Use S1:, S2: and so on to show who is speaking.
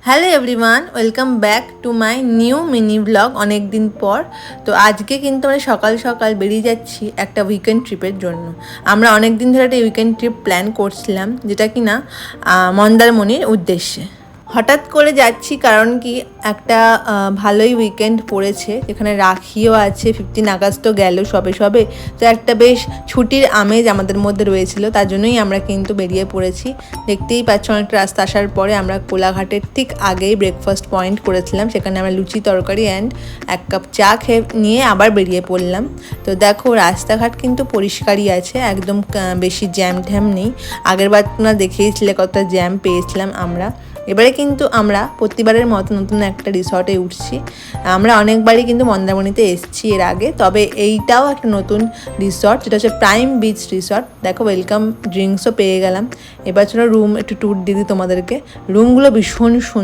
S1: Hello everyone, welcome back to my new mini blog. অনেক দিন পর তো আজকে কিন্তু আমরা সকাল সকাল বেরিয়ে যাচ্ছি একটা উইকেন্ড ট্রিপের জন্য। আমরা অনেক দিন ধরে একটা উইকেন্ড ট্রিপ প্ল্যান করছিলাম, যেটা কিনা মন্দারমণির উদ্দেশ্যে। হঠাৎ করে যাচ্ছি কারণ কি একটা ভালোই উইকেন্ড পড়েছে, যেখানে রাখিও আছে, 15 আগস্টও গেল সবে সবে। তো একটা বেশ ছুটির আমেজ আমাদের মধ্যে রয়েছিল, তার জন্যই আমরা কিন্তু বেরিয়ে পড়েছি। দেখতেই পাচ্ছ অনেকটা রাস্তা আসার পরে আমরা কোলাঘাটের ঠিক আগেই ব্রেকফাস্ট পয়েন্ট করেছিলাম, সেখানে আমরা লুচি তরকারি অ্যান্ড 1 কাপ চা খেয়ে নিয়ে আবার বেরিয়ে পড়লাম। তো দেখো রাস্তাঘাট কিন্তু পরিষ্কারই আছে, একদম বেশি জ্যাম ট্যাম নেই। আগের বার তোমরা দেখিয়েছিলে কতটা জ্যাম পেয়েছিলাম আমরা। এবারে কিন্তু আমরা প্রতিবারের মতো নতুন একটা রিসর্টে উঠছি। আমরা অনেকবারই কিন্তু মন্দারমণিতে এসেছি এর আগে, তবে এইটাও একটা নতুন রিসর্ট, যেটা হচ্ছে প্রাইম বিচ রিসর্ট। দেখো ওয়েলকাম ড্রিঙ্কসও পেয়ে গেলাম। এবার চলো রুম একটু ট্যুর দিদি তোমাদেরকে। রুমগুলো ভীষণ সুন্দর।